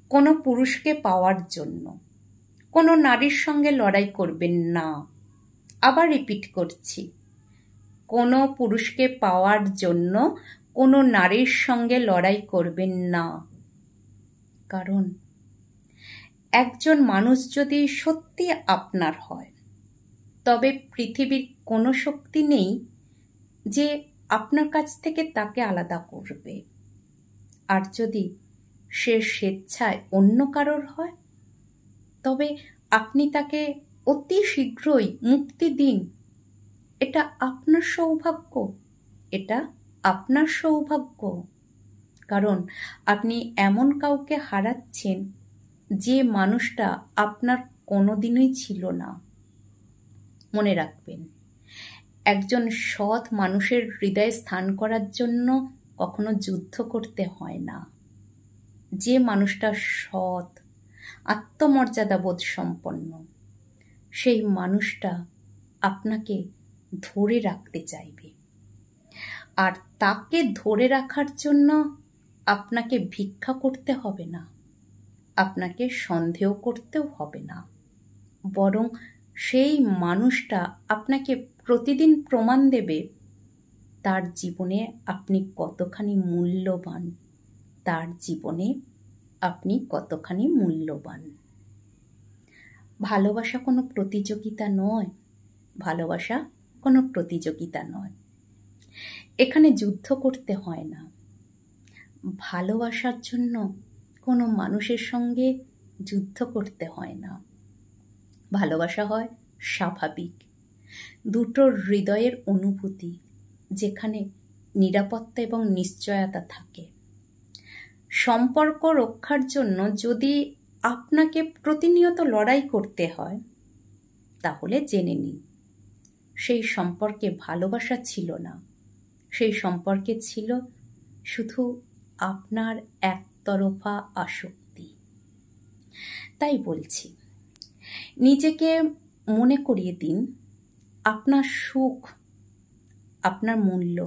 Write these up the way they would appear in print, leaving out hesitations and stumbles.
কোনো পুরুষকে পাওয়ার জন্য কোনো নারীর সঙ্গে লড়াই করবেন না। আবার রিপিট করছি, কোনো পুরুষকে পাওয়ার জন্য কোনো নারীর সঙ্গে লড়াই করবেন না। কারণ একজন মানুষ যদি সত্যি আপনার হয়, তবে পৃথিবীর কোনো শক্তি নেই যে আপনার কাছ থেকে তাকে আলাদা করবে। আর যদি সে স্বেচ্ছায় অন্য কারোর হয়, তবে আপনি তাকে অতি শীঘ্রই মুক্তি দিন। এটা আপনার সৌভাগ্য, এটা আপনার সৌভাগ্য। কারণ আপনি এমন কাউকে হারাচ্ছেন যে মানুষটা আপনার কোনোদিনই ছিল না। মনে রাখবেন, একজন সৎ মানুষের হৃদয়ে স্থান করার জন্য কখনো যুদ্ধ করতে হয় না। যে মানুষটা সৎ, আত্মমর্যাদাবোধ সম্পন্ন, সেই মানুষটা আপনাকে ধরে রাখতে চাইবে। আর তাকে ধরে রাখার জন্য আপনাকে ভিক্ষা করতে হবে না, আপনাকে সন্দেহ করতেও হবে না। বরং সেই মানুষটা আপনাকে প্রতিদিন প্রমাণ দেবে তার জীবনে আপনি কতখানি মূল্যবান, তার জীবনে আপনি কতখানি মূল্যবান। ভালোবাসা কোনো প্রতিযোগিতা নয়, ভালোবাসা কোনো প্রতিযোগিতা নয়। এখানে যুদ্ধ করতে হয় না। ভালোবাসার জন্য কোনো মানুষের সঙ্গে যুদ্ধ করতে হয় না। ভালোবাসা হয় স্বাভাবিক দুটো হৃদয়ের অনুভূতি, যেখানে নিরাপত্তা এবং নিশ্চয়তা থাকে। সম্পর্ক রক্ষার জন্য যদি আপনাকে প্রতিনিয়ত লড়াই করতে হয়, তাহলে জেনে নিন সেই সম্পর্কে ভালোবাসা ছিল না, সেই সম্পর্কে ছিল শুধু আপনার একতরফা আসক্তি। তাই বলছি, নিজেকে মনে করিয়ে দিন আপনার সুখ, আপনার মূল্য,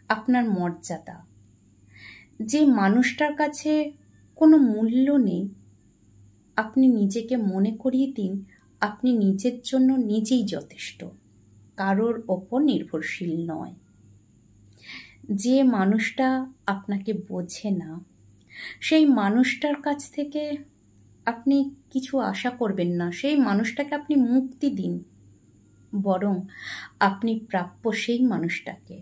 আপনার মর্যাদা। যে মানুষটার কাছে কোনো মূল্য নেই, আপনি নিজেকে মনে করিয়ে দিন আপনি নিজের জন্য নিজেই যথেষ্ট, কারোর ওপর নির্ভরশীল নয়। যে মানুষটা আপনাকে বোঝে না, সেই মানুষটার কাছ থেকে আপনি কিছু আশা করবেন না। সেই মানুষটাকে আপনি মুক্তি দিন, বরং আপনি প্রাপ্য সেই মানুষটাকে,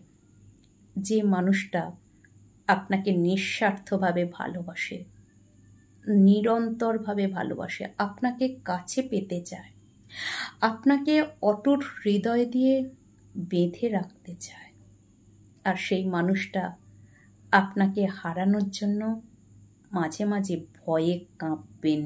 যে মানুষটা আপনাকে নিঃস্বার্থভাবে ভালোবাসে, নিরন্তরভাবে ভালোবাসে, আপনাকে কাছে পেতে চায়, আপনাকে অটুট হৃদয় দিয়ে বেঁধে রাখতে চায়। আর সেই মানুষটা আপনাকে হারানোর জন্য মাঝে মাঝে ভয়ে কাঁপবেন।